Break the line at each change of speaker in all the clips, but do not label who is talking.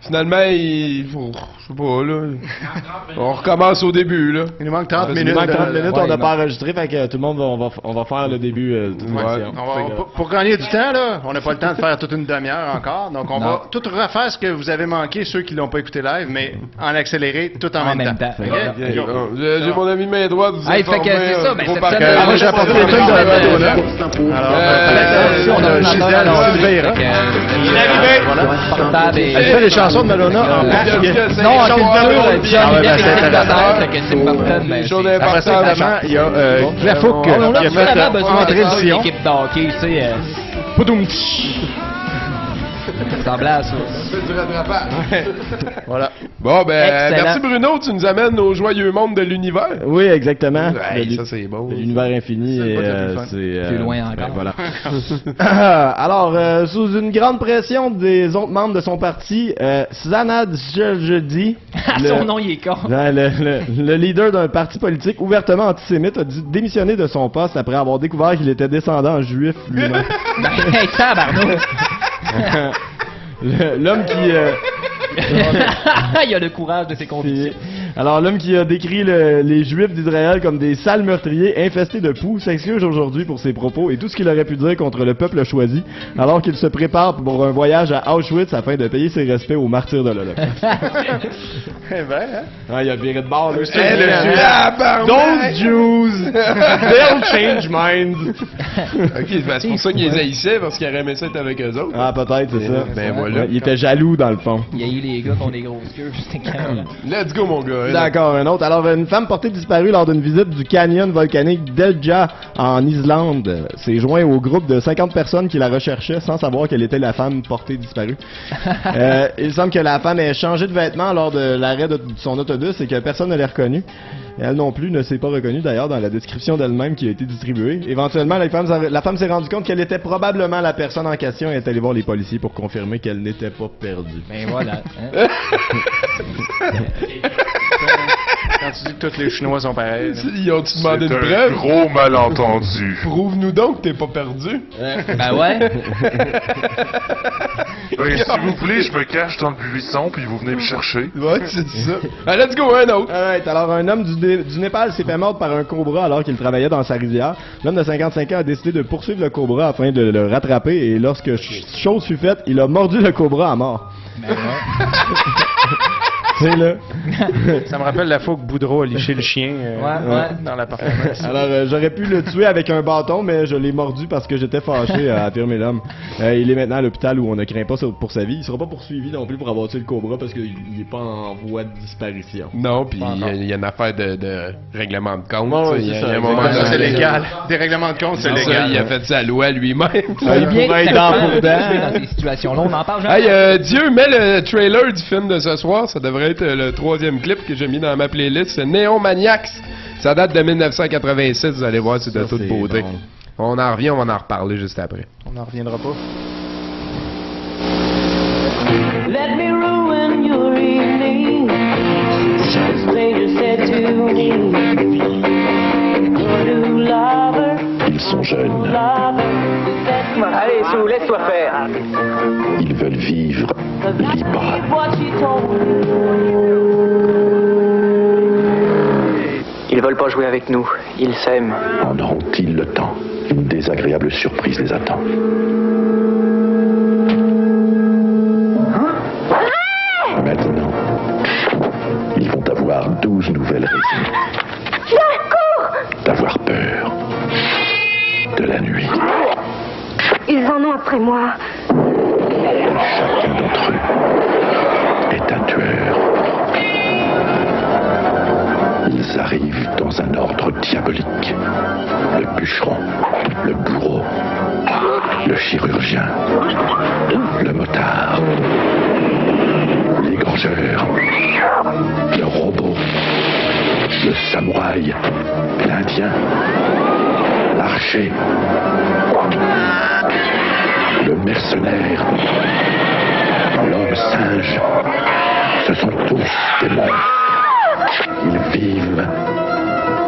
Finalement, je sais pas, là. On recommence au début, là.
Il nous manque 30 minutes.
Il nous manque 30 minutes,
ouais,
on n'a pas enregistré, fait que tout le monde, on va faire le début de toute l'émission.
Pour gagner du temps, là, on n'a pas le temps de faire toute une demi-heure encore. Donc, on va tout refaire ce que vous avez manqué, ceux qui l'ont pas écouté live, mais en accéléré tout en même temps.
J'ai mon ami main droite, vous
Hey, fait que c'est ça, ben, cette semaine,
moi, j'ai apporté les trucs de Madonna. Alors, Gisèle Silveira. Il est arrivé.
Voilà.
Elle fait des chansons de Madonna en basque.
Non, en culture, John Depp est célibataire, fait que c'est parfait, mais
Après ça, évidemment, il y a Clafouque qui a fait entrer le Sion.
L'équipe d'hockey, tu sais. Semblait à ça.
C'est du rattrapage.
Voilà.
Bon, ben,
Excellent.
merci Bruno, tu nous amènes au joyeux monde de l'univers.
Oui, exactement.
Ouais, ça c'est beau.
L'univers infini.
Plus loin encore.
Voilà. Alors, sous une grande pression des autres membres de son parti, Sanad Jeudi,
Son nom, il est con.
le leader d'un parti politique ouvertement antisémite, a dû démissionner de son poste après avoir découvert qu'il était descendant juif lui-même.
Hey, tabarnak!
L'homme qui...
Il a le courage de ses convictions.
Alors, l'homme qui a décrit les Juifs d'Israël comme des sales meurtriers infestés de poux s'excuse aujourd'hui pour ses propos et tout ce qu'il aurait pu dire contre le peuple choisi, alors qu'il se prépare pour un voyage à Auschwitz afin de payer ses respects aux martyrs de l'Holocauste.
Eh ben, hein?
Ah, il a viré de bord, lui.
Those
Jews, they'll change minds.
Ok, ben, c'est pour ça qu'il les haïssait, parce qu'il aurait aimé ça être avec eux autres.
Ah, peut-être, c'est ça.
Ben voilà.
Ouais, il était jaloux, dans le fond.
Il y a eu les gars qui ont des grosses queues, c'était carrément.
Let's go, mon gars.
D'accord, un autre. Alors, une femme portée disparue lors d'une visite du canyon volcanique d'Elja en Islande s'est joint au groupe de 50 personnes qui la recherchaient sans savoir qu'elle était la femme portée disparue. Il semble que la femme ait changé de vêtements lors de l'arrêt de son autobus et que personne ne l'ait reconnue. Et elle non plus ne s'est pas reconnue d'ailleurs dans la description d'elle-même qui a été distribuée. Éventuellement, la femme s'est rendue compte qu'elle était probablement la personne en question et est allée voir les policiers pour confirmer qu'elle n'était pas perdue.
Ben voilà. Hein?
Quand tu dis que tous les Chinois sont pareils.
Ils ont-tu demandé une
C'est un
preuve?
gros malentendu.
Prouve-nous donc que t'es pas perdu.
Ben ouais.
Ben, si vous voulez, je me cache dans le buisson, puis vous venez me chercher.
Ouais, c'est ça. Ah, let's go, un autre.
Alright, alors un homme du Népal s'est fait mordre par un cobra alors qu'il travaillait dans sa rivière. L'homme de 55 ans a décidé de poursuivre le cobra afin de le rattraper et lorsque chose fut faite, il a mordu le cobra à mort.
Ben ouais.
C'est là.
Ça me rappelle la fois que Boudreau a liché le chien
Ouais.
dans l'appartement.
Alors, j'aurais pu le tuer avec un bâton, mais je l'ai mordu parce que j'étais fâché, a affirmé l'homme. Il est maintenant à l'hôpital où on ne craint pas pour sa vie. Il sera pas poursuivi non plus pour avoir tué le cobra parce qu'il est pas en voie de disparition.
Non, puis il y a une affaire de règlement de compte.
Ouais, ouais,
il y
c'est
a
ça.
un moment
Ça, c'est
donné,
légal. Des règlements de compte, c'est
c'est ça,
légal.
il a fait sa loi lui-même.
Il
Bien
pourrait
que
être
ça
dans
prend
pour
de
dedans.
tuer dans ces situations-là, on en parle jamais.
Hey, Dieu, mets le trailer du film de ce soir. Ça devrait être le troisième clip que j'ai mis dans ma playlist. C'est Néon Maniacs. Ça date de 1986. Vous allez voir, c'est de
Ça,
toute
c'est
beauté.
bon.
On en revient, on va en reparler juste après.
On n'en reviendra pas.
Let me ruin your evening. The stranger said to me, your new lover,
Ils sont jeunes,
lover.
Allez, Sue, laisse-toi faire.
ils veulent vivre libres.
What she told
Ils veulent pas jouer avec nous. Ils s'aiment.
En auront-ils le temps? Une désagréable surprise les attend. Maintenant, ils vont avoir 12 nouvelles raisons d'avoir peur de la nuit.
Ils en ont après moi.
Chacun d'entre eux est un tueur. Ils arrivent dans un ordre diabolique. Le bûcheron, le bourreau, le chirurgien, le motard, l'égorgeur, le robot, le samouraï, l'indien, l'archer, le mercenaire, l'homme singe. Ce sont tous des monstres. Ils vivent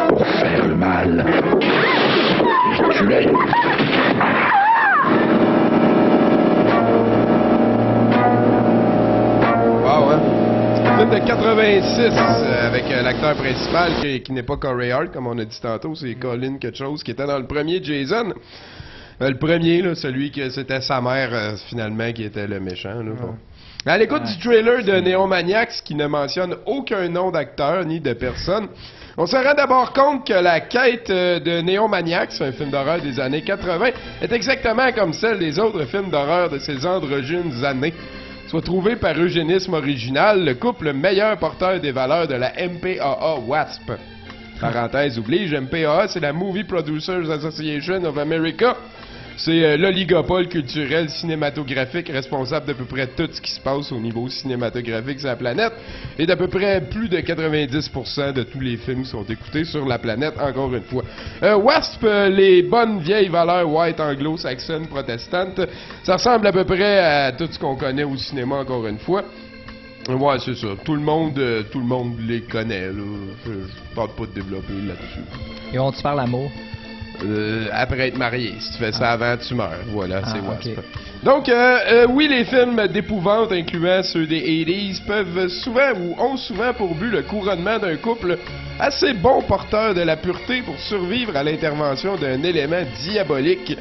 pour faire le mal et tuer.
Bon, 86, avec l'acteur principal qui n'est pas Corey Hart, comme on a dit tantôt, c'est Colin quelque chose, qui était dans le premier Jason. Le premier, là, celui que c'était sa mère, finalement, qui était le méchant. Là, bon. À l'écoute du trailer de Neon Maniacs, qui ne mentionne aucun nom d'acteur ni de personne, on se rend d'abord compte que la quête de Neon Maniacs, un film d'horreur des années 80, est exactement comme celle des autres films d'horreur de ces androgynes années. Soit trouvé par eugénisme original, le couple meilleur porteur des valeurs de la MPAA WASP. Parenthèse oblige, MPAA, c'est la Movie Producers Association of America. C'est l'oligopole culturel cinématographique responsable d'à peu près tout ce qui se passe au niveau cinématographique sur la planète et d'à peu près plus de 90% de tous les films qui sont écoutés sur la planète, encore une fois. WASP, les bonnes vieilles valeurs white anglo-saxonnes protestantes, ça ressemble à peu près à tout ce qu'on connaît au cinéma, encore une fois. Ouais, c'est ça. Tout le monde les connaît, là. Je tente pas de développer là-dessus.
Et on te parle l'amour.
Après être marié. Si tu fais ça avant, tu meurs. Voilà, c'est WASP.
Okay.
Donc, oui, les films d'épouvante, incluant ceux des 80s, peuvent souvent ou ont souvent pour but le couronnement d'un couple assez bon porteur de la pureté pour survivre à l'intervention d'un élément diabolique,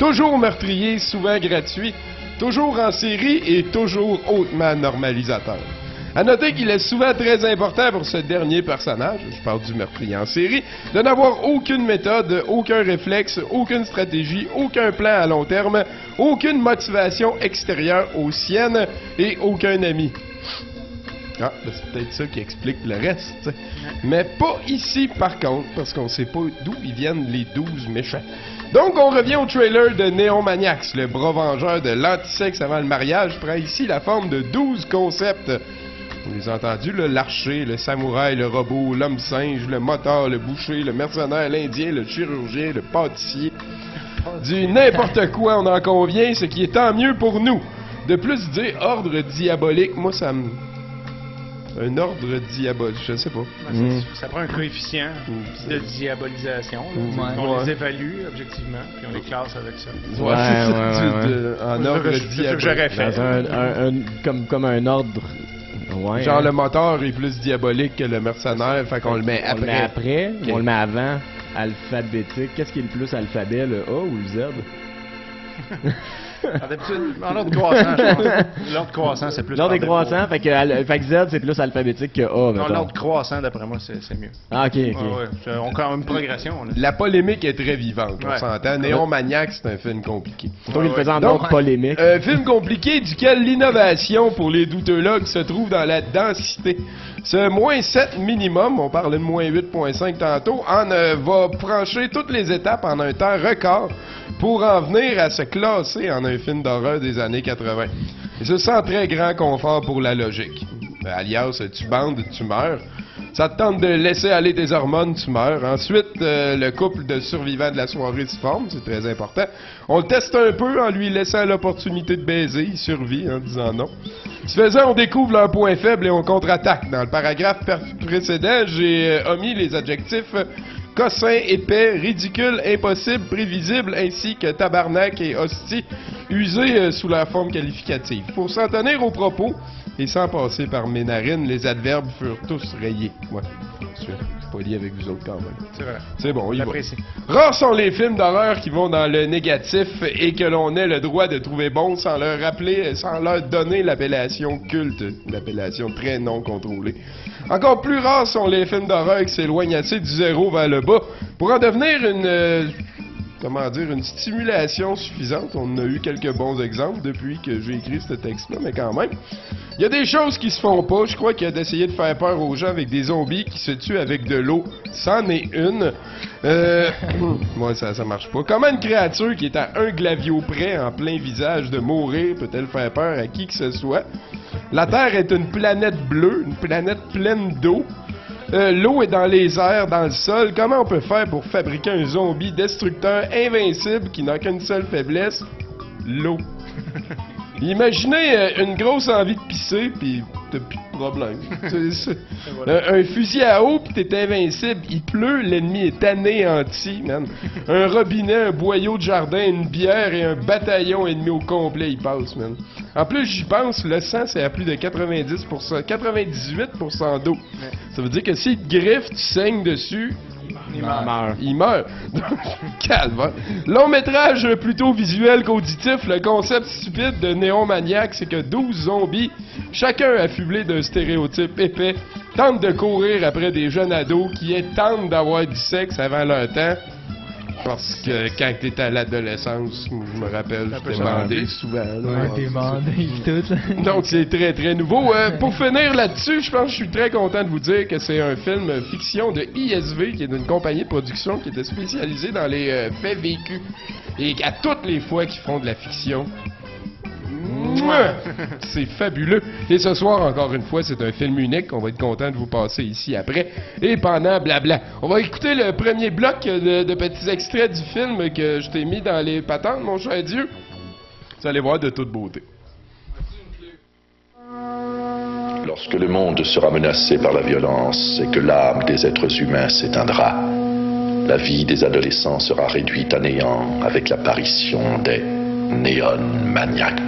toujours meurtrier, souvent gratuit, toujours en série et toujours hautement normalisateur. À noter qu'il est souvent très important pour ce dernier personnage, je parle du meurtrier en série, de n'avoir aucune méthode, aucun réflexe, aucune stratégie, aucun plan à long terme, aucune motivation extérieure aux siennes et aucun ami. Ah, c'est peut-être ça qui explique le reste, t'sais. Mais pas ici par contre, parce qu'on sait pas d'où ils viennent les 12 méchants. Donc on revient au trailer de Neon Maniacs, le bras vengeur de l'antisexe avant le mariage prend ici la forme de 12 concepts. Vous les avez entendus, l'archer, le samouraï, le robot, l'homme singe, le motard, le boucher, le mercenaire, l'indien, le chirurgien, le pâtissier. Du n'importe quoi, on en convient, ce qui est tant mieux pour nous. De plus, dire ordre diabolique, moi ça me... Un ordre diabolique, je sais pas.
Ça prend un coefficient de diabolisation. On les évalue objectivement, puis on les classe avec ça.
Ouais, c'est ça. En ordre diabolique.
C'est ce que j'aurais fait.
Comme un ordre... Ouais,
genre le moteur est plus diabolique que le mercenaire, fait qu'on le met après.
On le met après, okay. On le met avant, alphabétique. Qu'est-ce qui est le plus alphabet, le A ou le Z?
En ordre croissant, je pense. L'ordre croissant, c'est plus...
L'ordre croissant, fait que Z, c'est plus alphabétique que A.
Non, l'ordre croissant, d'après moi, c'est mieux.
Ah, ok.
Ouais. On a une progression.
La polémique est très vivante, on s'entend. Néon Maniac, c'est un film compliqué.
Donc, il faisait en ordre polémique.
Un film compliqué duquel l'innovation pour les douteux-logs se trouve dans la densité. Ce moins 7 minimum, on parlait de moins 8.5 tantôt, va franchir toutes les étapes en un temps record pour en venir à se classer en un film d'horreur des années 80. Et ce sans très grand confort pour la logique. Alias, tu bandes, tu meurs. Ça te tente de laisser aller tes hormones, tu meurs. Ensuite, le couple de survivants de la soirée se forme, c'est très important. On le teste un peu en lui laissant l'opportunité de baiser, il survit en disant non. Ce faisant, on découvre leurs points faibles et on contre-attaque. Dans le paragraphe précédent, j'ai omis les adjectifs cossin, épais, ridicule, impossible, prévisible, ainsi que tabarnak et hostie, usés sous leur forme qualificative. Pour s'en tenir aux propos, et sans passer par mes narines, les adverbes furent tous rayés. Ouais, je suis poli avec vous autres quand même.
C'est vrai.
C'est bon, il va. Rares sont les films d'horreur qui vont dans le négatif et que l'on ait le droit de trouver bon sans leur rappeler, sans leur donner l'appellation culte, l'appellation très non contrôlée. Encore plus rares sont les films d'horreur qui s'éloignent assez du zéro vers le bas pour en devenir une stimulation suffisante. On a eu quelques bons exemples depuis que j'ai écrit ce texte-là, mais quand même. Il y a des choses qui se font pas. Je crois qu'il y a d'essayer de faire peur aux gens avec des zombies qui se tuent avec de l'eau. C'en est une. Moi, ça marche pas. Comment une créature qui est à un glavio près, en plein visage de mourir, peut-elle faire peur à qui que ce soit? La Terre est une planète bleue, une planète pleine d'eau. L'eau est dans les airs, dans le sol. Comment on peut faire pour fabriquer un zombie destructeur invincible qui n'a qu'une seule faiblesse? L'eau. Imaginez une grosse envie de pisser, puis t'as plus de problème. Un fusil à eau, pis t'es invincible. Il pleut, l'ennemi est anéanti, man. Un robinet, un boyau de jardin, une bière et un bataillon ennemi au complet, il passe, man. En plus, j'y pense, le sang, c'est à plus de 90%, 98% d'eau. Ça veut dire que s'il te griffe, tu saignes dessus... Il meurt. Calme. Long métrage plutôt visuel qu'auditif. Le concept stupide de Néon Maniac, c'est que 12 zombies, chacun affublé d'un stéréotype épais, tentent de courir après des jeunes ados qui tentent d'avoir du sexe avant leur temps. Parce que quand t'es à l'adolescence, je me rappelle, j'étais bandé souvent.
Ouais, t'es bandé pis tout.
Donc c'est très très nouveau. Pour finir là-dessus, je pense que je suis très content de vous dire que c'est un film fiction de ISV, qui est une compagnie de production qui était spécialisée dans les faits vécus. Et à toutes les fois qu'ils font de la fiction, c'est fabuleux. Et ce soir, encore une fois, c'est un film unique. On va être content de vous passer ici après. Et pendant blabla, on va écouter le premier bloc de petits extraits du film que je t'ai mis dans les patentes, mon cher Dieu. Vous allez voir de toute beauté.
Lorsque le monde sera menacé par la violence et que l'âme des êtres humains s'éteindra, la vie des adolescents sera réduite à néant avec l'apparition des Neon Maniacs.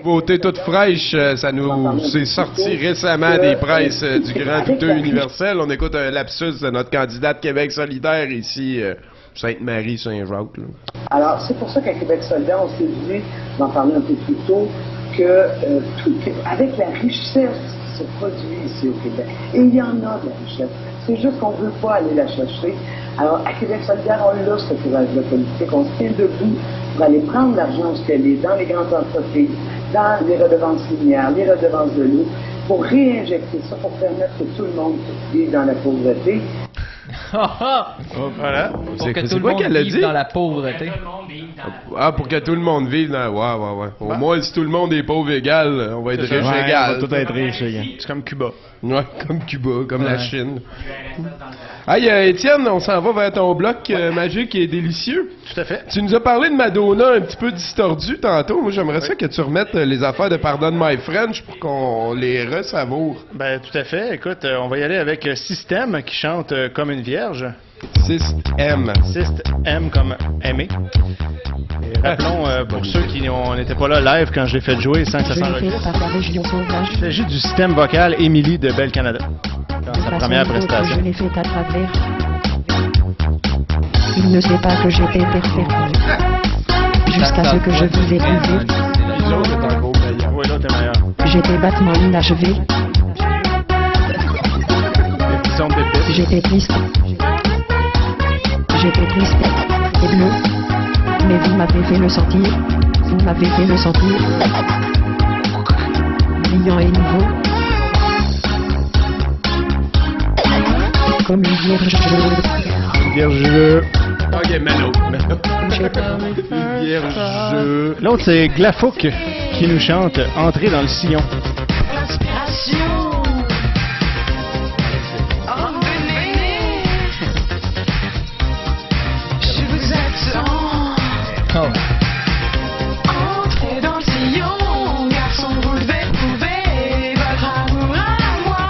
Nouveauté toute fraîche, ça nous s'est sorti récemment des presses du Grand Douteux Universel. On écoute un lapsus de notre candidat de Québec solidaire ici, Sainte-Marie-Saint-Jacques.
Alors, c'est pour ça qu'à Québec solidaire, on s'est dit, d'en parler un peu plus tôt, avec la richesse qui se produit ici au Québec, et il y en a de la richesse, c'est juste qu'on ne veut pas aller la chercher. Alors, à Québec solidaire, on a ce courage-là politique, on se tient debout pour aller prendre l'argent où elle est, dans les grandes entreprises, dans les redevances minières, les redevances de l'eau, pour réinjecter ça, pour permettre que tout le monde vive dans la pauvreté.
Voilà.
Pour que tout le monde vive dans la pauvreté.
Ah, pour que tout le monde vive dans... Ouais. Au moins, si tout le monde est pauvre égal, on va être riche égal.
On va tout être riche égal.
C'est comme Cuba.
Ouais, comme Cuba, comme la Chine. Hey, Étienne, on s'en va vers ton bloc magique et délicieux.
Tout à fait.
Tu nous as parlé de Madonna un petit peu distordu tantôt. Moi, j'aimerais ça que tu remettes les affaires de Pardon My French pour qu'on les resavoure.
Ben, tout à fait. Écoute, on va y aller avec Système qui chante Comme une vierge.
Système.
Système comme aimer. Et rappelons, pour ceux qui n'étaient pas là live quand je l'ai fait jouer sans que ça s'enregistre, il s'agit du système vocal Émilie de Belle Canada. Dans sa première prestation.
Je l'ai fait à travers. Il ne sait pas que j'étais perfecte. Jusqu'à ce que je vous ai trouvé.
Oui, l'autre est meilleur.
J'étais battement inachevé. J'étais triste. J'étais triste et bleu. Mais vous m'avez fait le sentir. Vous m'avez fait le sentir. Brillant et nouveau. Comme une vierge.
Vierge.
Ok, Melo.
Vierge. L'autre, c'est Glafouk qui nous chante Entrer dans le sillon.
Oh. Entrez dans le sillon, garçon, vous devez prouver votre amour à moi.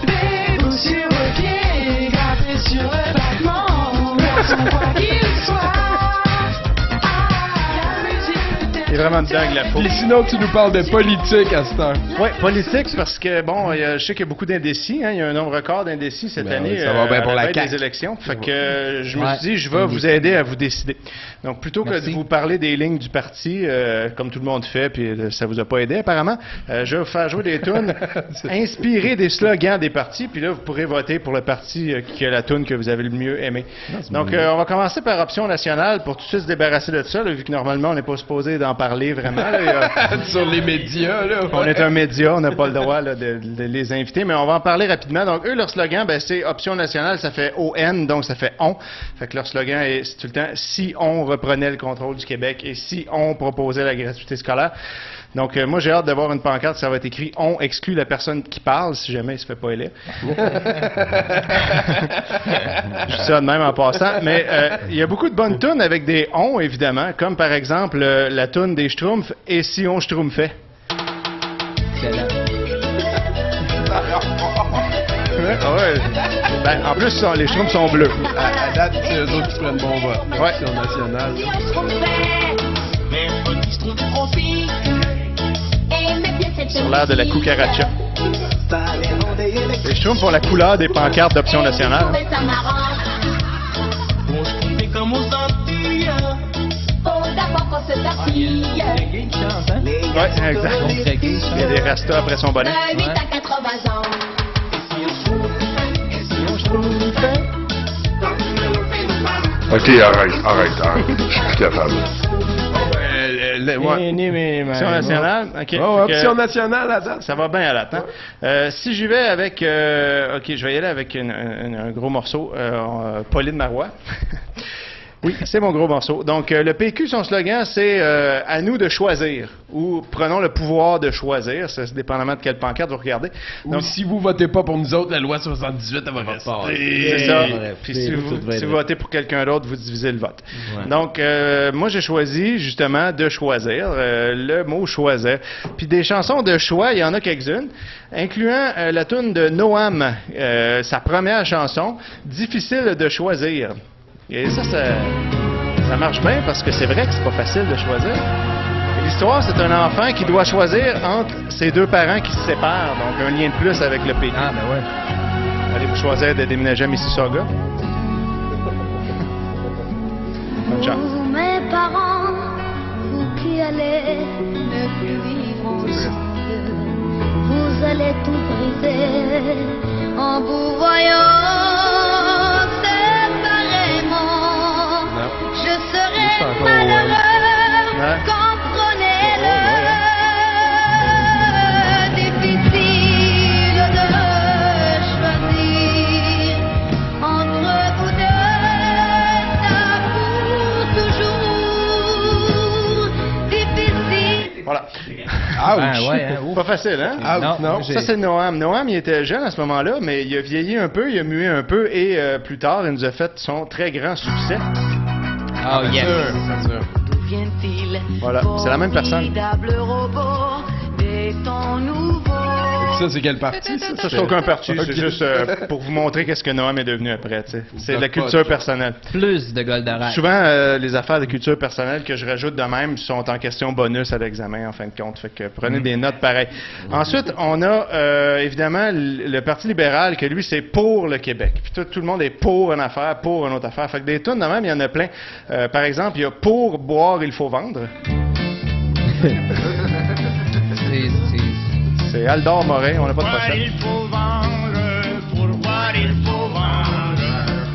Des bouts sur vos pieds, grattez sur le battement, garçon, quoi qu'il soit.
Il est vraiment dedans, Glafouk.
Et sinon, tu nous parles de politique à cette heure.
Oui, politique, parce que, bon, je sais qu'il y a beaucoup d'indécis. Hein, il y a un nombre record d'indécis cette année.
Oui, ça va bien pour la CAQ.
des élections. Fait que je me suis dit, je vais vous aider à vous décider. Donc, plutôt que de vous parler des lignes du parti, comme tout le monde fait, puis ça vous a pas aidé apparemment, je vais vous faire jouer des tunes inspirées des slogans des partis, puis là, vous pourrez voter pour le parti qui a la tune que vous avez le mieux aimé. Donc, on va commencer par Option nationale pour tout de suite se débarrasser de ça, là, vu que normalement, on n'est pas supposé d'en parler vraiment. Là,
sur les médias, là.
On est un média, on n'a pas le droit là, de les inviter, mais on va en parler rapidement. Donc, eux, leur slogan, ben, c'est Option nationale, ça fait ON, donc ça fait on. Fait que leur slogan est tout le temps si on reprenait le contrôle du Québec et si on proposait la gratuité scolaire. Donc, moi, j'ai hâte de voir une pancarte, ça va être écrit on exclut la personne qui parle, si jamais il se fait pas élire. Je dis ça de même en passant, mais il y a beaucoup de bonnes tunes avec des on, évidemment, comme par exemple la tune des Schtroumpfs et si on Schtroumpfait. Ouais. Ben, en plus, les Schtroumpfs sont bleus.
À date, c'est eux autres qui prennent bon vote.
Ouais.
Option nationale.
Sur l'air de la cucaracha. Les Schtroumpfs ont la couleur des pancartes d'Option nationale. Ouais, exact. Il y a des rastas après son bonnet.
Ok, arrête. Je suis plus capable.
Option nationale. OK.
Option nationale à date.
Ça va bien à date. Hein? Si j'y vais avec... OK, je vais y aller avec un gros morceau. Pauline Marois. Oui, c'est mon gros morceau. Donc, le PQ, son slogan, c'est à nous de choisir, ou prenons le pouvoir de choisir, c'est dépendamment de quelle pancarte vous regardez.
Donc, ou si vous votez pas pour nous autres, la loi 78, elle va rester.
C'est ça. Puis si vous votez pour quelqu'un d'autre, vous divisez le vote. Ouais. Donc, moi, j'ai choisi, justement, de choisir, le mot choisir. Puis des chansons de choix, il y en a quelques-unes, incluant la tune de Noam, sa première chanson, Difficile de choisir. Et ça marche bien parce que c'est vrai que c'est pas facile de choisir. L'histoire, c'est un enfant qui doit choisir entre ses deux parents qui se séparent, donc un lien de plus avec le pays.
Ah, ben ouais.
Allez-vous choisir de déménager à Mississauga? Bonne chance.
Vous, mes parents, vous qui allez ne plus vivre ensemble, vous allez tout briser en vous voyant séparément.
Non.
Je serai malheureux, comprenez-le. Difficile de choisir entre vous deux, ça pour toujours. Difficile.
Voilà.
Ouch!
Ben ouais, hein, ouf.
Pas facile, hein?
Ouch, non.
Ça, c'est Noam. Noam, il était jeune à ce moment-là, mais il a vieilli un peu, il a mué un peu, et plus tard, il nous a fait son très grand succès.
Oh, yes.
C'est sûr.
D'où viennent-ils?
Voilà, c'est la même personne.
Formidable robot des temps nouveaux.
Ça, c'est quelle partie, ça?
Ça, c'est aucun parti,
Ok.
c'est juste pour vous montrer qu'est-ce que Noam est devenu après, tu sais. C'est de la
Pas
culture
de-
personnelle.
Plus de Goldorak.
Souvent, les affaires de culture personnelle que je rajoute de même sont en question bonus à l'examen, en fin de compte. Fait que prenez des notes pareilles. Ensuite, on a évidemment le Parti libéral, que lui, c'est pour le Québec. Puis tout le monde est pour une affaire, pour une autre affaire. Fait que des tunes de même, il y en a plein. Par exemple, il y a pour boire, il faut vendre. C'est Aldor Morin, on n'a pas de prochaine.
Il faut vendre, pour boire il faut vendre.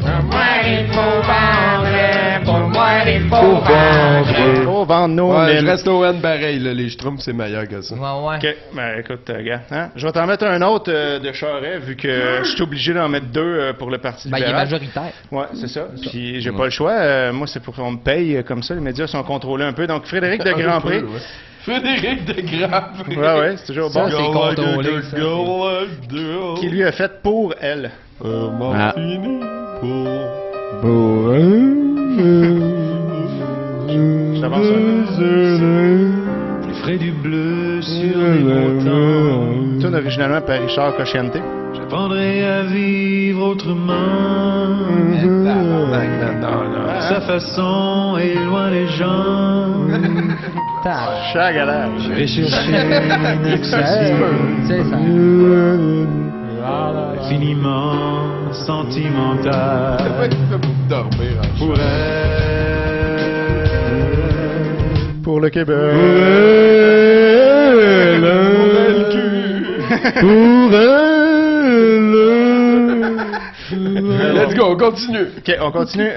Pour boire il faut vendre, pour boire il faut vendre.
Faut vendre nos
Ouais, je
mines.
reste au N pareil, là. Les Schtroumpfs, c'est meilleur que ça.
Ouais, ouais.
OK, ben écoute, gars, hein? Je vais t'en mettre un autre de Charest, vu que je suis obligé d'en mettre deux pour le Parti
Ben, il est
libéral.
majoritaire.
Ouais, c'est ça. Puis j'ai pas le choix. Moi, c'est pour qu'on me paye comme ça. Les médias sont contrôlés un peu. Donc, Frédéric de Grandpré.
Frédéric de Grandpré.
Ouais, ouais, c'est toujours bon.
Ça, c'est contrôlé, ça.
Qui lui a fait pour elle.
Martini pour...
Je t'avance un
Les frais du bleu sur les montagnes.
peu. Tune originalement par Richard Cocciante.
J'apprendrai à vivre autrement. Sa façon est loin des gens.
Chat galère.
Je vais chercher une
C'est ça.
infiniment sentimentale
dormir.
pour elle.
Pour le Québec.
Let's go, on continue.
OK, on continue.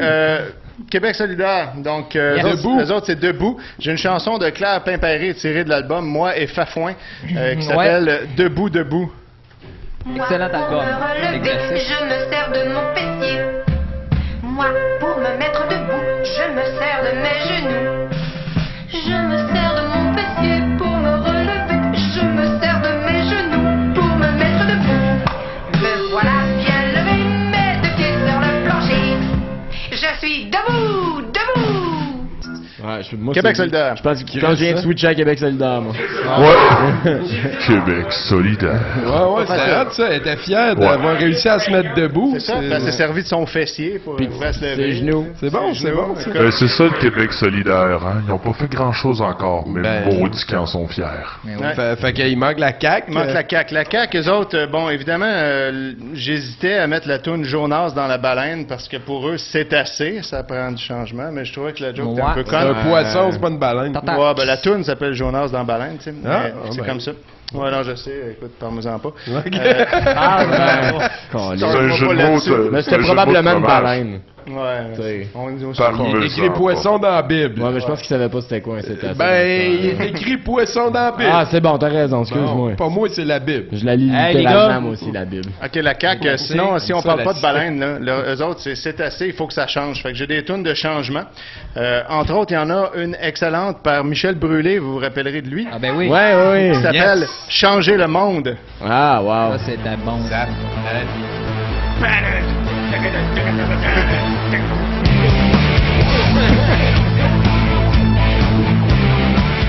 Québec solidaire. Donc,
Debout.
eux autres, c'est Debout. J'ai une chanson de Claire Pimpéré tirée de l'album Moi et Fafouin qui s'appelle Debout, debout.
Excellent album.
Je me sers de mon fessier. Moi, pour me mettre debout, je me sers de mes genoux. Je me sers de mon fessier pour me relever. Je me sers de mes genoux pour me mettre debout. Me voilà bien levé, mes deux pieds sur le plancher. Je suis debout, debout.
Ouais, moi,
Québec
c'est-
solidaire.
Je pense que quand je viens de switcher à Québec solidaire, moi.
Ouais. Québec solidaire.
Ouais, c'était hot, ça. Elle était fière d'avoir réussi à se mettre debout.
C'est ça. Elle s'est servi de son fessier pour pouvoir se lever.
Ses genoux.
C'est bon, c'est bon. ça.
C'est ça le Québec solidaire, hein. Ils n'ont pas fait grand-chose encore, mais
Ben,
maudits qu'ils en sont fiers.
Ouais.
Fait qu'il manque la CAQ.
Il manque la CAQ. La CAQ, eux autres, bon, évidemment, j'hésitais à mettre la toune Jonas dans la baleine parce que pour eux, c'est assez. Ça prend du changement, mais je trouvais que la joke était un peu
C'est un
conne.
poisson, c'est pas une baleine.
Ouais, ben la toune s'appelle Jonas dans la baleine, tu sais.
Ah,
mais c'est
ben.
comme ça. Ouais, non, je sais. Écoute, parle-moi-en pas.
Ok.
Ben,
C'est un jeu de mots, ça.
mais
C'est
c'était
un jeu de mots
probablement
de
une
fromage.
baleine.
Ouais.
T'sais.
On dit aussi.
Parle-moi
Il est écrit
ça,
poisson dans la Bible.
Ouais, mais je pense qu'il savait pas c'était quoi un cétacé.
Ben, il est écrit poisson dans la Bible.
Ah, c'est bon, t'as raison, excuse-moi.
Non, pas moi, c'est la Bible.
Je la lis
Hey, les
littéralement,
gars.
moi aussi, la Bible.
OK, la CAQ,
Ouais,
sinon, si on
ça,
parle
la
pas de
cité.
baleine, là, eux autres, c'est assez, il faut que ça change. Fait que j'ai des tunes de changement. Entre autres, il y en a une excellente par Michel Brûlé, vous vous rappellerez de lui,
Ah, ben oui.
Ouais.
qui s'appelle Changer le monde.
Ah, wow.
Ça, c'est de la bombe.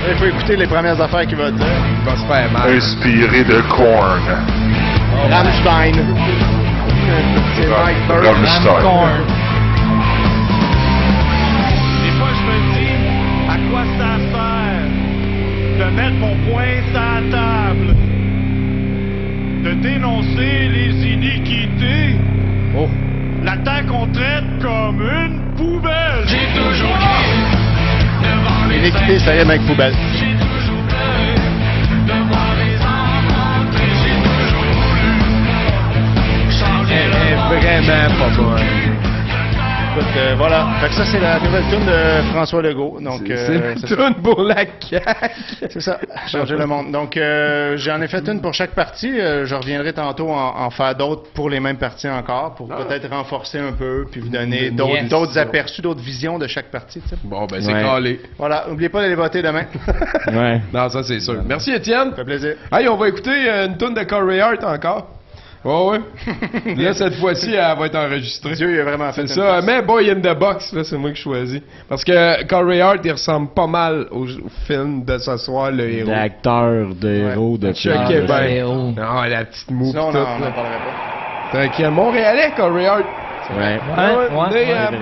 Il faut écouter les premières affaires qu'il va dire.
Il va se faire mal.
Inspiré de Korn.
Rammstein. C'est Mike Bird.
Rammstein.
Corn.
Des fois, je me dis, à quoi ça sert mettre mon poing sur la table, de dénoncer les iniquités.
Oh.
La terre qu'on traite comme une poubelle. J'ai toujours
L'iniquité, ça rime avec poubelle.
J'ai toujours peur de voir les enfants rentrer. J'ai toujours voulu changer le monde.
Vraiment pas bonne. Écoute, voilà. Fait que ça, c'est la nouvelle tune de François Legault. Donc,
c'est une tune pour la CAQ.
C'est ça, changer le monde. Donc, j'en ai fait une pour chaque partie. Je reviendrai tantôt en faire d'autres pour les mêmes parties encore, pour peut-être renforcer un peu, puis vous donner d'autres aperçus, d'autres visions de chaque partie. T'sais.
Bon, ben c'est calé.
Voilà, n'oubliez pas d'aller voter demain.
Ouais.
Non, ça c'est sûr. Merci Étienne.
Ça fait plaisir.
Hey, on va écouter une tune de Corey Hart encore. Ouais. Là, cette fois-ci, elle va être enregistrée.
Dieu, il a vraiment fait
c'est ça. Mais Boy in the Box, là, c'est moi qui choisis. Parce que Corey Hart, il ressemble pas mal au film de ce soir, le héros.
L'acteur de héros de
Chuck Québec. Non, la petite moue.
Sinon,
toute,
on n'en parlerait pas.
T'inquiète, Montréalais, Corey Hart.
Ouais.
Né à
vrai.
Montréal.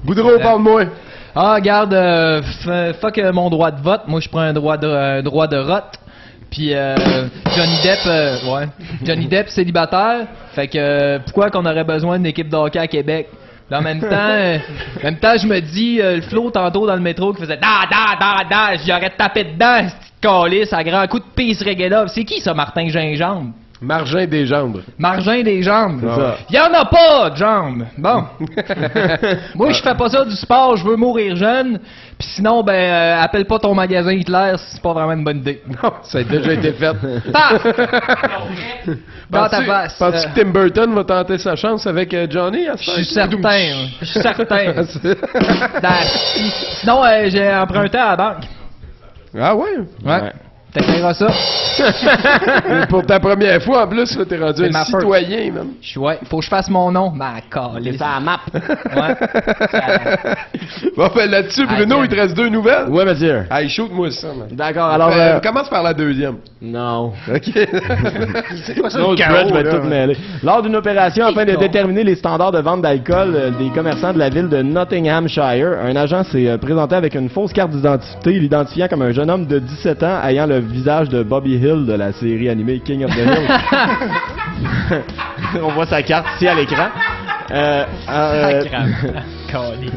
Boudreau, parle-moi.
Ah, regarde, fuck mon droit de vote. Moi, je prends un droit de rote. Puis Johnny Depp célibataire. Fait que pourquoi qu'on aurait besoin d'une équipe de hockey à Québec? Là, en même temps, je me dis, le Flo tantôt dans le métro qui faisait da, j'y aurais tapé dedans, cette calice à grand coup de pisse reggae. C'est qui ça, Martin Gingembre?
Margin des jambes.
Margin des jambes.
C'est ça.
Il y en a pas de jambes. Bon. Moi, je fais pas ça du sport, je veux mourir jeune. Puis sinon, appelle pas ton magasin Hitler si c'est pas vraiment une bonne idée.
Non, ça a déjà été fait.
Dans ta face.
Penses-tu que Tim Burton va tenter sa chance avec Johnny à ce
Je suis certain. Je suis certain. Sinon, j'ai emprunté à la banque.
Ah ouais?
Ouais. T'écriras ça.
Pour ta première fois, en plus, là, t'es rendu un citoyen, même.
Ouais, faut que je fasse mon nom. Ma calisse.
C'est à la map.
Ouais.
Bon, ben là-dessus, Bruno, il te reste 2 nouvelles.
Ouais, monsieur.
Hey, shoot-moi ça, man.
D'accord, alors...
Commence par la deuxième.
Non.
OK.
C'est quoi ça,
Non,
le chaos,
je vais
là?
tout mêler. Lors d'une opération afin de déterminer les standards de vente d'alcool des commerçants de la ville de Nottinghamshire, un agent s'est présenté avec une fausse carte d'identité, l'identifiant comme un jeune homme de 17 ans ayant le visage de Bobby Hill de la série animée King of the Hill. On voit sa carte ici à l'écran.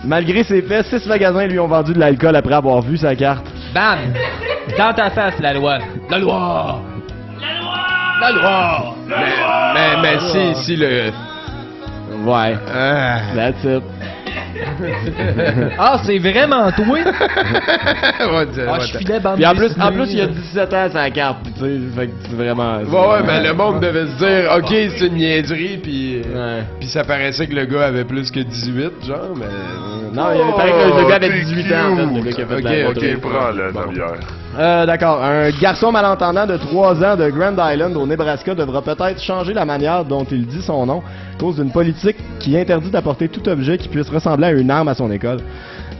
Malgré ses faits, 6 magasins lui ont vendu de l'alcool après avoir vu sa carte.
Bam! Dans ta face, la loi. La loi! La loi!
Mais si le...
Ouais. That's it.
Ah, c'est vraiment toi?
Je
filais bande.
Puis en plus, il y a 17 ans sa carte, tu sais, fait que c'est vraiment...
Ouais, mais le monde devait se dire, OK, c'est une niaiserie, puis ça paraissait que le gars avait plus que 18, genre, mais...
Non, il paraît que le gars avait 18 ans, en fait, le gars qui a fait de la
OK, prends-le, Navière.
D'accord. Un garçon malentendant de 3 ans de Grand Island au Nebraska devra peut-être changer la manière dont il dit son nom à cause d'une politique qui interdit d'apporter tout objet qui puisse ressembler à une arme à son école.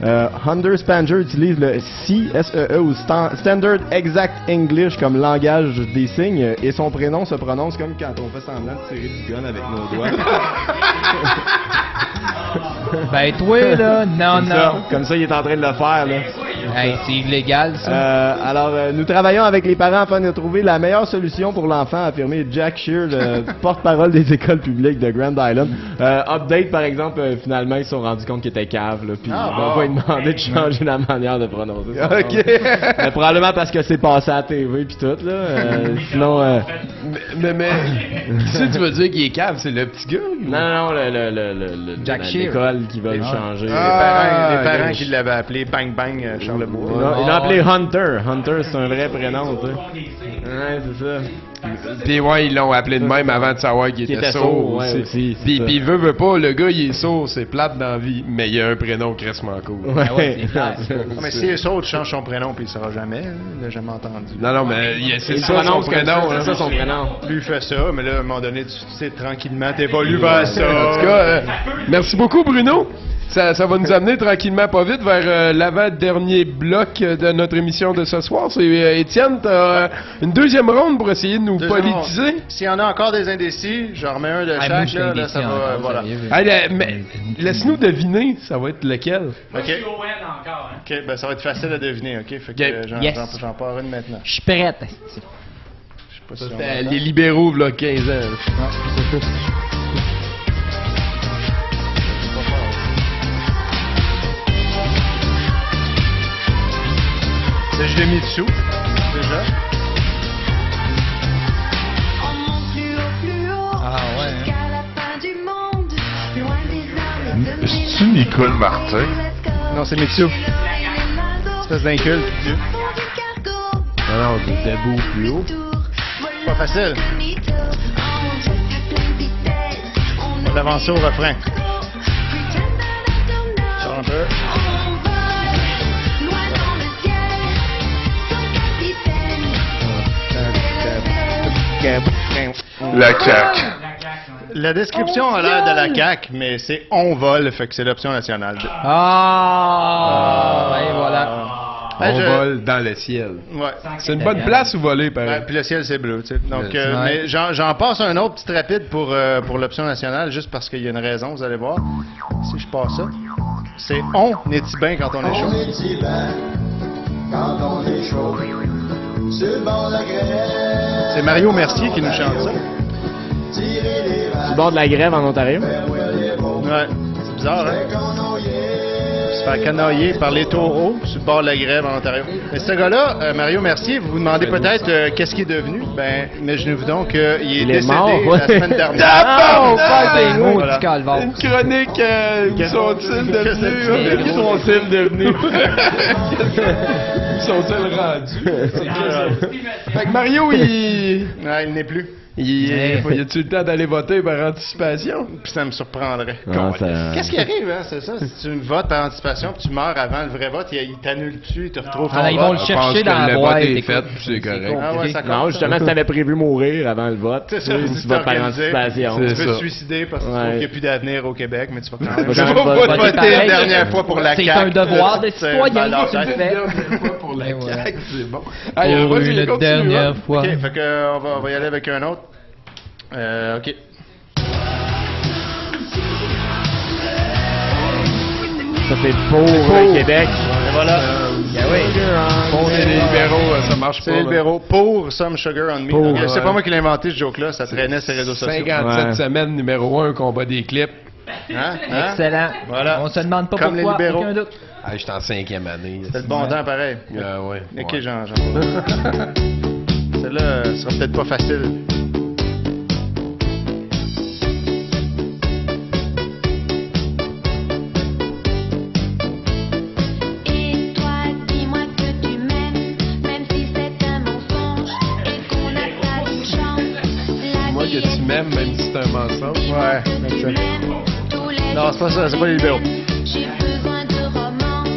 Hunter Spanger utilise le SEE ou Standard Exact English comme langage des signes et son prénom se prononce comme quand on fait semblant de tirer du gun avec nos doigts.
Ben toi là, non.
Comme ça, il est en train de le faire là.
Hey, c'est illégal ça.
Alors, nous travaillons avec les parents afin de trouver la meilleure solution pour l'enfant, a affirmé Jack Shear, le porte-parole des écoles publiques de Grand Island. Update, par exemple, finalement, ils se sont rendus compte qu'ils étaient caves, là, puis ils vont pas lui demander de changer la manière de prononcer ça.
OK.
Mais probablement parce que c'est passé à la TV puis tout, là. Sinon...
Mais si tu veux dire qu'il est cave, c'est le petit gars?
Non, le
Jack Shear.
L'école qui va le changer.
Les parents qui l'avaient appelé Bang Bang Charlebois.
Il l'a appelé Hunter. Hunter, c'est un vrai prénom, tu sais. Ouais, c'est ça.
Puis ouais, ils l'ont appelé de même avant de savoir qu'il était sourd aussi. Puis il veut pas, le gars il est sourd, c'est plate dans la vie, mais il a un prénom crissement cool.
Ouais,
mais s'il est sourd, tu changes son prénom puis il saura jamais, il l'a jamais entendu.
Non, mais c'est ça son prénom.
C'est ça son prénom.
Lui il fait ça, mais là à un moment donné, tu sais, tranquillement, t'évolues vers ça.
En tout cas, merci beaucoup Bruno. Ça va nous amener tranquillement pas vite vers l'avant-dernier bloc de notre émission de ce soir. C'est Étienne, t'as une deuxième ronde pour essayer de nous politiser.
S'il y en a encore des indécis, j'en remets un de chaque, là ça va, voilà.
Mais laisse-nous deviner, ça va être lequel.
OK. OK, ben ça va être facile à deviner, OK? Fait que j'en pars une maintenant.
Je suis prête.
Je sais pas si
les libéraux, là, 15 ans.
Je l'ai mis dessous, déjà.
Ah ouais.
C'est-tu Nicole Martin?
Non, c'est Mitsu. Espèce d'inculte, Dieu.
Non, debout plus haut.
Pas facile. On va avancer au refrain. Sors un peu.
La CAQ.
La description a l'air de la CAQ, mais c'est on vole, fait que c'est l'option nationale.
Et voilà.
On vole dans le ciel.
Ouais.
C'est une bonne place où voler, pareil.
Puis le ciel, c'est bleu, tu sais. Donc, mais j'en passe un autre petit rapide pour l'option nationale, juste parce qu'il y a une raison, vous allez voir. Si je passe ça. C'est on est-il bien quand on est chaud?
On est-il bien quand on est chaud? Sur le bord de la grève.
C'est Mario Mercier qui nous chante ça.
Sur le bord de la grève en Ontario.
Ouais, c'est bizarre, hein? Se faire canoyer par les taureaux sur le bord de la grève en Ontario. Mais ce gars-là, Mario Mercier, vous vous demandez peut-être qu'est-ce qu'il est devenu. Ben, imaginez-vous donc qu'il est décédé
mort, ouais.
la semaine dernière.
Ah,
pas des mots
Voilà.
du calvaire.
Une chronique, où sont-ils devenus?
Qui sont-ils devenus?
Où sont-ils rendus? C'est que ça. Fait que Mario, il...
Ouais, il n'est plus.
Y a-tu le temps d'aller voter par anticipation?
Puis ça me surprendrait.
Ah, ça-
Qu'est-ce qui arrive, hein? C'est ça? Si tu votes par anticipation puis tu meurs avant le vrai vote, il t'annule-tu, il te retrouve ton
Ah, ils vont le
vote.
chercher dans la boîte.
est
écoute.
fait, c'est correct.
Ah ouais, ça compte.
Non, justement, si t'avais prévu mourir avant le vote,
C'est ça,
tu
c'est
votes par
organisé.
anticipation.
Tu
C'est
peux te
ça.
suicider parce que tu
Ouais.
trouves qu'il n'y a plus d'avenir au Québec, mais tu vas quand même.
Tu vas
Tu
quand même
vas
voter
voter
pareil.
une dernière fois pour la
C'est
CAQ.
un devoir de
C'est
citoyen,
valeur.
tu le fais.
Pour la
Et voilà.
CAQ, c'est bon. Allez,
Pour
vas-y,
une
continue,
dernière
hein.
fois.
OK, fait que on va y aller avec un autre. OK.
Ça, c'est pour le Québec.
Et voilà.
Bon, c'est les libéraux, ça marche pas.
C'est les libéraux pour Some Sugar on Me.
Pour,
Donc, c'est
ouais.
pas moi qui l'ai inventé ce joke-là, ça traînait sur les réseaux sociaux.
57
Ouais.
semaines, numéro 1, combat des clips.
Hein? Hein?
Excellent.
Voilà.
On se demande pas
Comme les
pourquoi.
libéraux.
Aucun doute.
Ah, j'étais en 5e année.
C'est le bon temps, pareil.
Ah, ouais.
Ok,
ouais.
Jean. Celle-là sera peut-être pas facile.
Et toi, dis-moi que tu m'aimes, même si c'est un mensonge et qu'on n'a pas de chance.
Moi que tu m'aimes, même si c'est un mensonge.
Ouais,
Tu
c'est ça.
m'aimes tous les
Non, c'est pas ça, c'est pas les libéraux.
J'ai besoin de romance,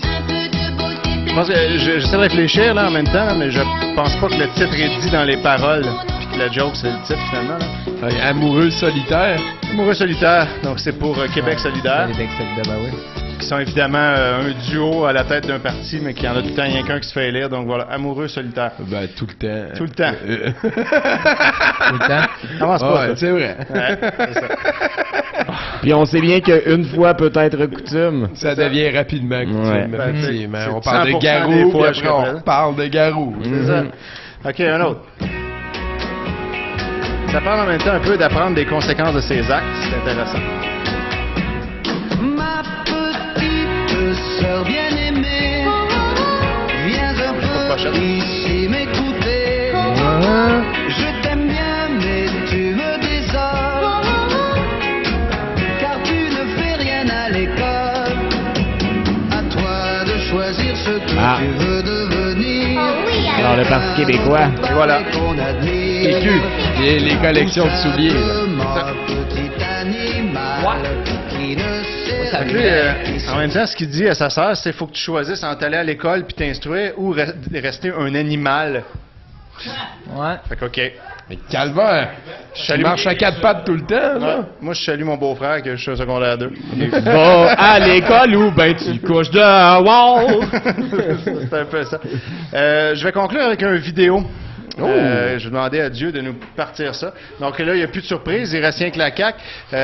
un peu de beauté
Je pense que j'essaie de réfléchir là en même temps, là, mais je pense pas que le titre est dit dans les paroles, puis que la joke c'est le titre finalement. Là.
Ouais, amoureux solitaire.
Amoureux solitaire, donc c'est pour Québec solidaire,
Québec solidaire, ben oui.
qui sont évidemment un duo à la tête d'un parti, mais qui en a tout le temps rien qu'un qui se fait élire, donc voilà, amoureux solitaire.
Ben, tout le temps.
Tout le temps.
Tout le temps.
Commence pas.
Ouais,
ça.
c'est vrai.
Ouais, c'est ça.
Puis on sait bien qu'une fois peut être coutume.
Ça devient rapidement coutume,
Ouais.
Ben,
effectivement.
c'est
On parle de
100% des
garou,
fois,
puis
je
après
rappelle.
on parle de garou.
C'est ça. OK, un autre. Ça parle en même temps un peu d'apprendre des conséquences de ses actes. C'est intéressant.
Ma petite sœur bien-aimée, viens un peu ici m'écouter. Je t'aime bien, mais tu me désores, car tu ne fais rien à l'école. À toi de choisir ce que
Ah.
tu veux devenir.
Alors, le Parti québécois.
Et voilà.
Qu'on admire.
PQ. Et les collections de souliers. là.
Simplement petit animal qui ne sait
Ça
Fait que lui, en même temps, ce qu'il dit à sa sœur, c'est qu'il faut que tu choisisses entre aller à l'école puis t'instruire ou rester un animal.
Ouais.
Fait que, OK.
Mais calvaire, tu marches à quatre pattes tout le temps, là.
Ouais. Moi, je salue mon beau-frère que je suis au secondaire 2.
Va à l'école ou ben tu couches dehors.
C'est un peu ça. Je vais conclure avec une vidéo. Je vais demander à Dieu de nous partir ça. Donc là, il n'y a plus de surprise, il reste rien que la CAQ.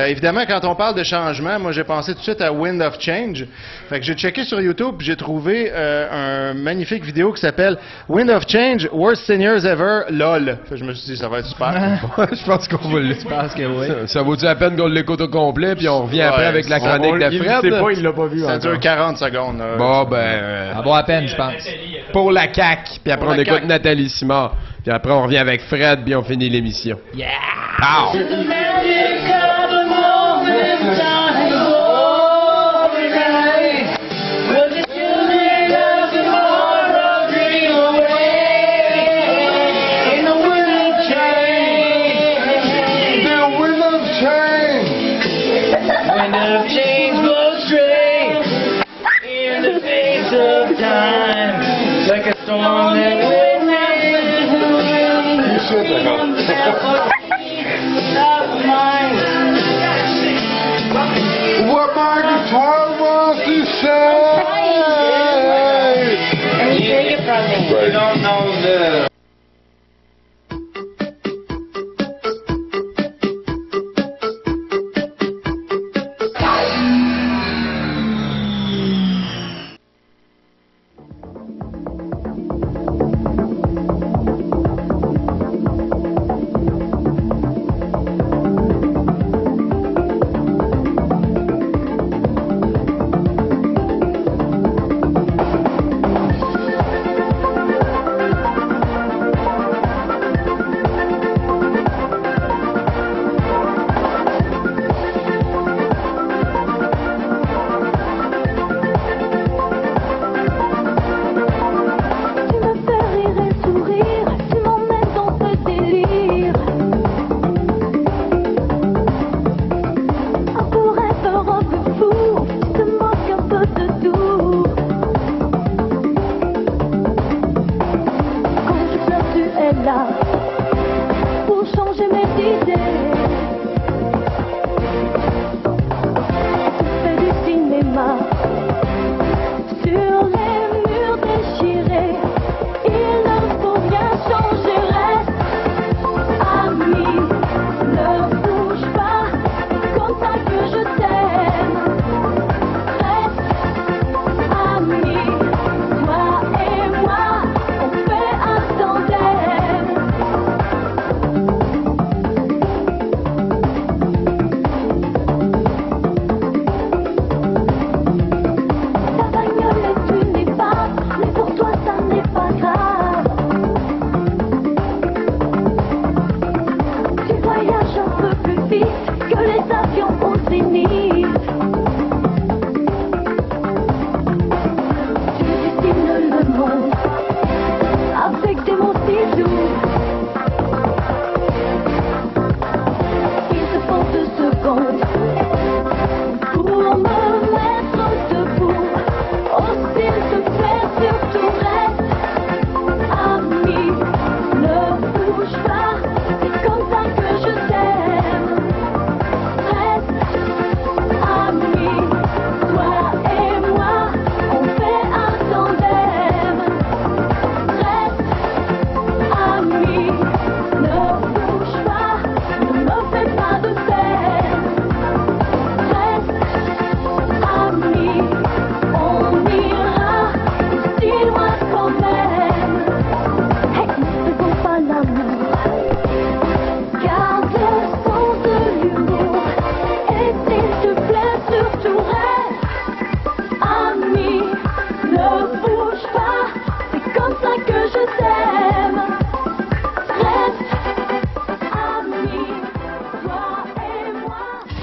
Évidemment, quand on parle de changement, moi j'ai pensé tout de suite à Wind of Change. Fait que j'ai checké sur YouTube puis j'ai trouvé un magnifique vidéo qui s'appelle Wind of Change, Worst Seniors Ever, LOL. Fait que je me suis dit, ça va être super.
Je pense qu'on va le.
Je pense que oui.
Ça vaut-tu la peine qu'on l'écoute au complet, puis on revient après
Ouais,
avec la
on-
chronique de
Il
Fred?
sait pas, il l'a pas vu
Ça
encore.
dure 40 secondes. là.
Bon, ben,
Ça vaut à peine, je pense.
pour la CAQ, puis après
Pour
on
la
écoute
CAQ.
Nathalie Simard, puis après on revient avec Fred, puis on finit l'émission.
Yeah!
Pow!
Like a storm What my guitar wants to say. And you take it from me. You don't know the.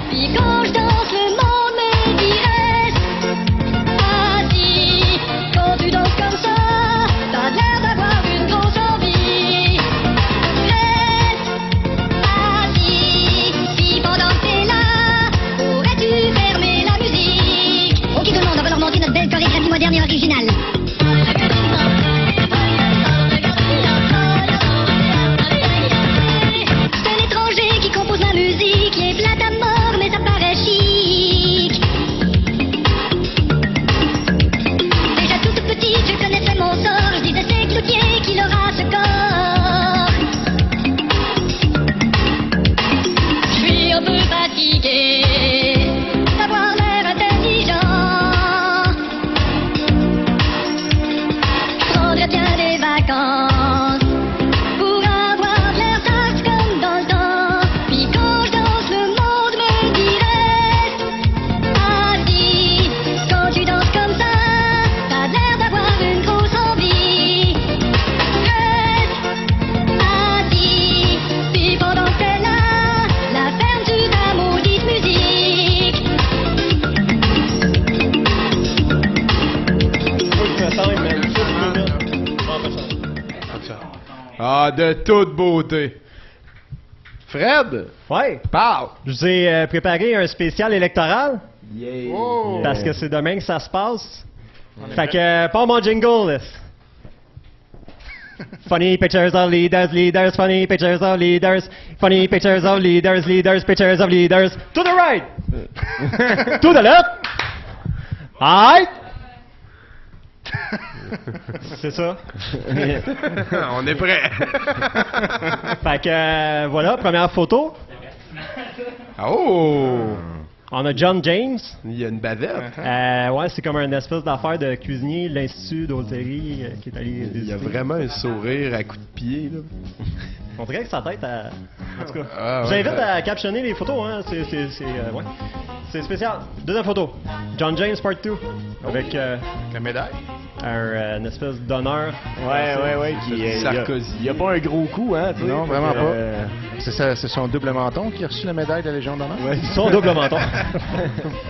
Puis quand je danse, le monde me dit reste assis. Quand tu danses comme ça, t'as l'air d'avoir une grosse envie. Reste assis. Puis pendant que t'es là, pourrais-tu fermer la musique? Ok tout le monde, on va leur montrer notre belle chorégraphie moderne et originale. D'avoir l'air intelligent, prendrais bien des vacances pour avoir l'air sage comme dans le temps. Puis quand je danse, le monde me dit reste assis. Quand tu danses comme ça, t'as l'air d'avoir une grosse envie. Reste assis. Puis pendant que t'es là, la ferme tu ta maudite musique.
Ah, de toute beauté. Fred?
Ouais.
Parle.
Je vous ai préparé un spécial électoral.
Yeah.
Oh. Parce que c'est demain que ça se passe. Fait que, pas mon jingle, là. Funny pictures of leaders, leaders, funny pictures of leaders, funny pictures of leaders, leaders, pictures of leaders. To the right! To the left! Aye! C'est ça.
On est prêt.
Fait que, voilà, première photo.
Oh!
On a John James.
Il y a une bavette.
Ouais, c'est comme une espèce d'affaire de cuisinier, l'Institut d'hôtellerie qui est allé visiter.
Il y a vraiment un sourire à coups de pied, là.
On dirait que sa tête a... En tout cas,
Ah, ouais,
j'invite
ouais.
à captionner les photos, hein. Ouais. C'est spécial. Deuxième photo. John James Part 2. Avec
la médaille.
Une espèce d'honneur.
Ouais.
Sarkozy.
Il y a pas un gros coup, hein, tu sais.
Non, vraiment
Fait que,
pas. C'est son double menton qui a reçu la médaille de la Légion d'honneur?
Ouais.
Son double menton.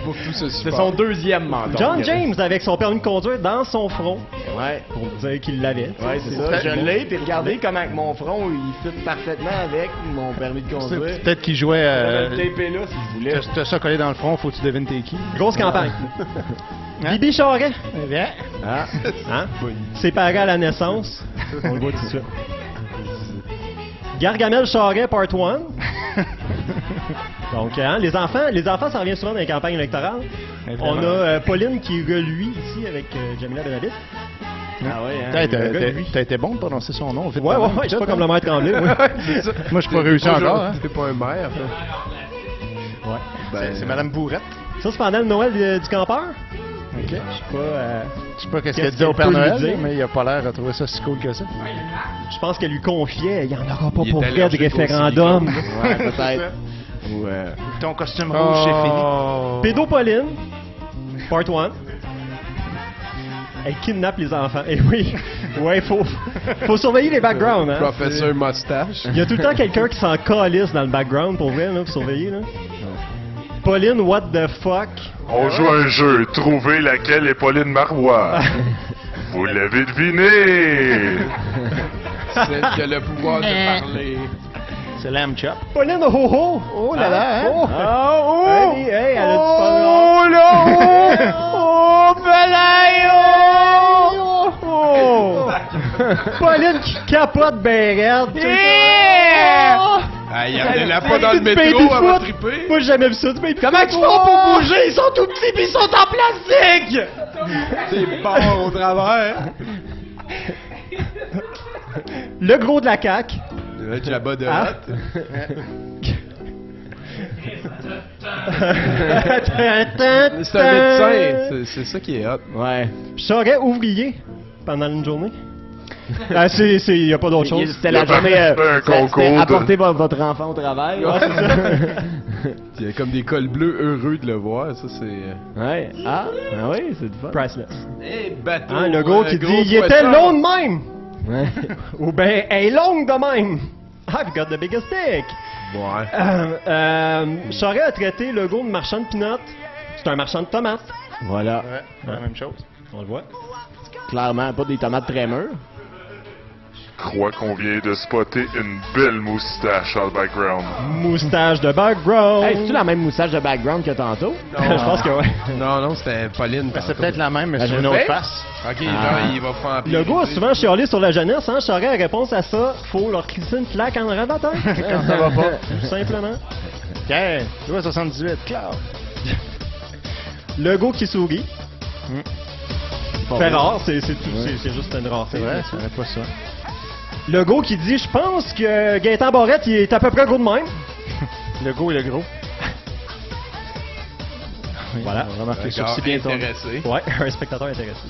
Pour tout ce
C'est
support.
son deuxième menton.
John James avec son permis de conduire dans son front.
Ouais.
Pour dire qu'il l'avait.
Ouais, c'est ça. Je l'ai, puis regardez comment que mon front, il fit parfaitement avec mon permis de conduire.
Peut-être qu'il jouait...
Je vais le taper là, si vous voulez.
T'as ça collé dans le front, faut que tu devines t'es qui?
Grosse campagne. Bibi Charest.
Bien.
Ah.
Hein? Séparé à la naissance. On le voit tout de suite. Gargamel Charest Part 1. Donc, hein, les enfants, ça revient souvent dans les campagnes électorales. On a Pauline qui reluit ici avec Jamila Benabit.
Ah ouais, hein?
T'as été bon de prononcer son nom. Vite
Ouais, je suis pas comme le maître Tremblay.
Moi, je suis pas réussi encore. Hein.
C'est pas un maire.
Ouais.
C'est Madame Bourrette.
Ça, c'est pendant le Noël du campeur.
Ok.
Je sais
pas qu'est-ce qu'elle
qu'est-ce
dit au
qu'elle
Père
peut lui
Noël,
dire.
mais il a pas l'air de trouver ça si cool que ça.
Je pense qu'elle lui confiait, il n'y en aura pas
Il
pour
est
vrai de
allergique au
référendum.
Ouais, peut-être. Ouais.
Ton costume rouge, c'est fini.
Pédopauline, Part 1. Elle kidnappe les enfants. Et oui, ouais, faut surveiller les backgrounds. Hein.
Professeur Moustache.
Il y a tout le temps quelqu'un qui s'en calisse dans le background pour vrai, là, pour surveiller. Là. Pauline, what the fuck?
On joue à un jeu, trouvez laquelle est Pauline Marois. Vous l'avez deviné!
Celle qui a le pouvoir de parler.
C'est Lamb Chop.
Pauline, oh oh!
Oh là là, hein?
Oh!
Ah, oh!
Hey, elle a du
Oh là! Oh! Oh! Oh!
Pauline qui capote ben raide.
Yeah!
Ah, il y en a pas dans le métro, elle va triper.
Moi, j'ai jamais vu ça, du baby
Comment ils font pour bouger? Ils sont tout petits pis ils sont en plastique!
C'est bon au travers.
Le gros de la CAQ.
Le Jabba de
Ah.
hâte. C'est un médecin. C'est ça qui est hot.
Ouais.
Je serais ouvrier pendant une journée. Ah, il n'y a pas d'autre chose.
C'était la journée. C'était apporter votre enfant au travail.
Ouais, c'est ça.
Il y a comme des cols bleus heureux de le voir. Ça, c'est.
Ouais. Ah oui, c'est du fun.
Priceless.
Hey, bateau.
Hein, le gars qui
gros
dit il était
poisson.
long de même.
Ouais.
Ou ben, elle est longue de même. I've got the biggest dick.
Ouais.
Charest a traité Legault de marchand de peanuts. C'est un marchand de tomates.
Voilà.
Ouais, la même chose.
On le voit.
Clairement, pas des tomates très mûres.
Je crois qu'on vient de spotter une belle moustache dans le background.
Moustache de background.
Hey, c'est-tu la même moustache de background que tantôt?
Je pense que oui.
Non, c'était Pauline.
C'est peut-être la même, mais
Ben,
sur
je
une autre
sais.
face.
Ok, là, il va faire un
Legault a souvent chialé sur la jeunesse, hein? Charest, réponse à ça, faut leur clisser une claque en arrière de la tête.
Quand ça va pas.
Tout simplement.
OK, toi, 78, clair.
Legault qui sourit.
Pas
C'est
vrai.
rare, c'est juste une rareté.
C'est vrai, ça n'avait pas ça.
Legault qui dit, je pense que Gaétan Barrette, il est à peu près gros de même.
Le go et le gros.
Voilà.
On va remarquer
Un
ça
gars
aussi bien
intéressé.
Ouais, un spectateur intéressé.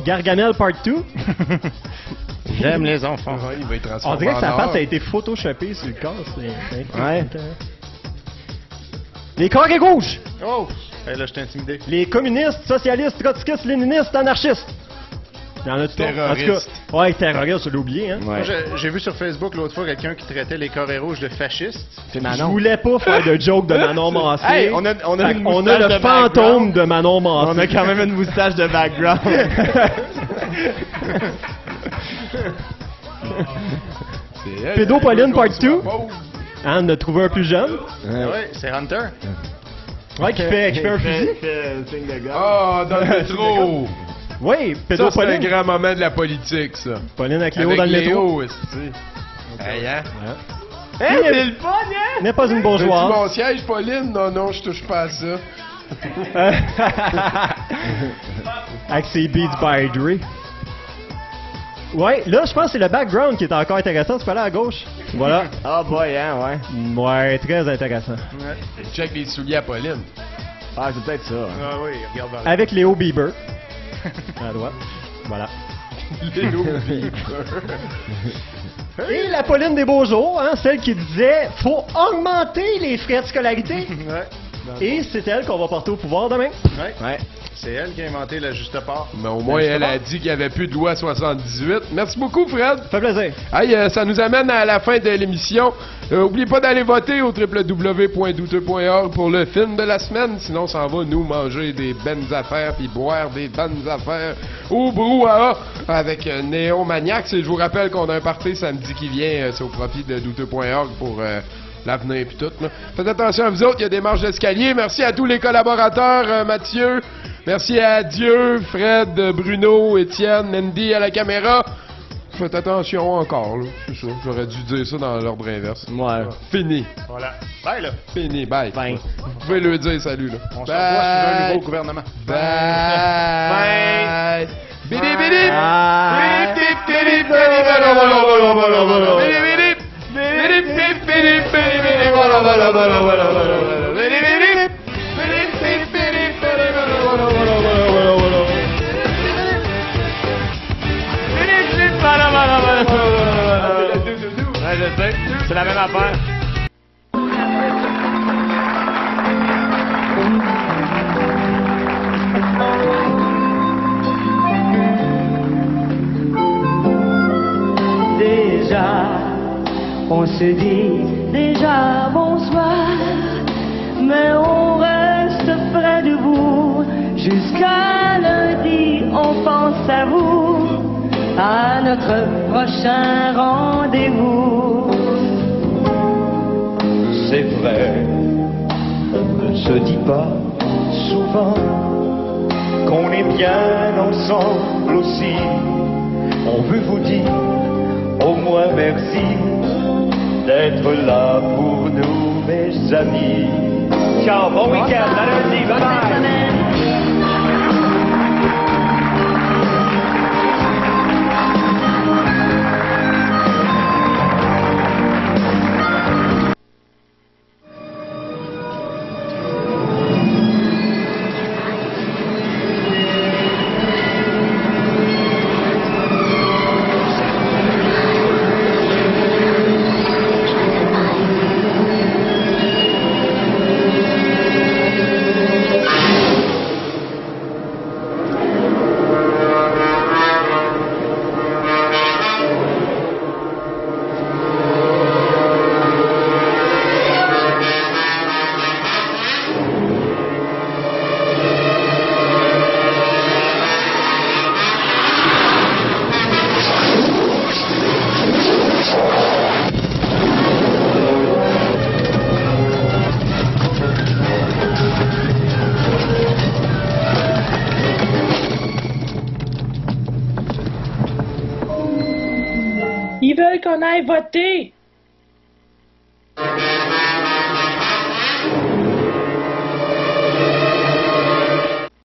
Gargamel Part 2.
J'aime les enfants.
Ouais, il va être
On
transformé
dirait que sa
en
face
or.
a été photoshopée sur le corps. C'est
Ouais.
Les carrés rouges.
Oh! Hey, là, je t'ai intimidé.
Les communistes, socialistes, trotskistes, léninistes, anarchistes. Il y en a tout.
Terroristes.
En tout cas, ouais, terroristes, je l'ai oublié, hein.
Moi, j'ai vu sur Facebook l'autre fois quelqu'un qui traitait les carrés rouges de fascistes.
C'est
Je
Manon.
voulais pas faire de joke de Manon Massé.
Hey, on a
Fait
une
qu'on
moustache
le
de
fantôme
background.
de Manon Massé.
On a quand même une moustache de background.
C'est elle,
Pédopoline
elle,
Part
elle,
2.
pauvre.
Hein, on a trouvé un plus jeune.
Ouais, c'est Hunter.
Ouais, qui fait un fusil.
signe de gars.
Ah, dans le métro!
Oui,
Ça, c'est un
Pédopoline.
grand moment de la politique, ça.
Pauline avec Léo
Avec
dans le métro.
Léo, est-ce Hey, hein?
Hey,
C'est le fun, hein?
N'est pas une
Veux-tu
bourgeoise.
mon siège, Pauline? Non, je touche pas à ça.
Avec ses beats by Dre. Ouais, là, je pense que c'est le background qui est encore intéressant. Tu peux aller à gauche. Voilà.
Ah, boy, hein, ouais.
Ouais, très intéressant.
Check les souliers à Pauline.
Ah, c'est peut-être ça.
Ah oui, regarde dans le...
Avec Léo Bieber. À droite. Voilà.
Léo Bieber.
Et la Pauline des Beaux Jours, hein, celle qui disait faut augmenter les frais de scolarité.
Ouais.
Et c'est elle qu'on va porter au pouvoir demain.
Ouais. C'est elle qui a inventé la juste part.
Mais au moins, elle a dit qu'il n'y avait plus de loi 78. Merci beaucoup, Fred.
Ça fait plaisir.
Hey, ça nous amène à la fin de l'émission. Oubliez pas d'aller voter au www.douteux.org pour le film de la semaine. Sinon, ça va nous manger des bonnes affaires puis boire des bonnes affaires au brouhaha avec Néon Maniacs. Et je vous rappelle qu'on a un party samedi qui vient. C'est au profit de douteux.org pour l'avenir puis tout. Là. Faites attention à vous autres, il y a des marches d'escalier. Merci à tous les collaborateurs, Mathieu. Merci à Dieu, Fred, Bruno, Étienne, Mandy à la caméra. Faites attention encore, là. C'est ça. J'aurais dû dire ça dans l'ordre inverse.
Ouais.
Fini.
Voilà. Bye, là.
Fini. Bye.
Bye.
Vous pouvez le dire salut, là.
On se revoit sous un nouveau gouvernement.
Bye. Bidi bidi.
Bye.
Bidi bidi bidi bidi. Bidi bidi bidi bidi. Voilà, voilà, voilà, voilà, voilà. Bidi bidi. Bidi bidi bidi bidi. Voilà, voilà, voilà, voilà, voilà. Bidi bidi. Voilà, voilà, voilà, voilà.
Ouais, je sais. C'est la même affaire.
Déjà, on se dit déjà bonsoir, mais on reste près de vous. Jusqu'à lundi, on pense à vous, à notre prochain rendez-vous.
C'est vrai, ne se dit pas souvent qu'on est bien ensemble aussi. On veut vous dire au moins merci d'être là pour nous, mes amis. Ciao, bon week-end, à lundi, bye bye.
Ils veulent qu'on aille voter.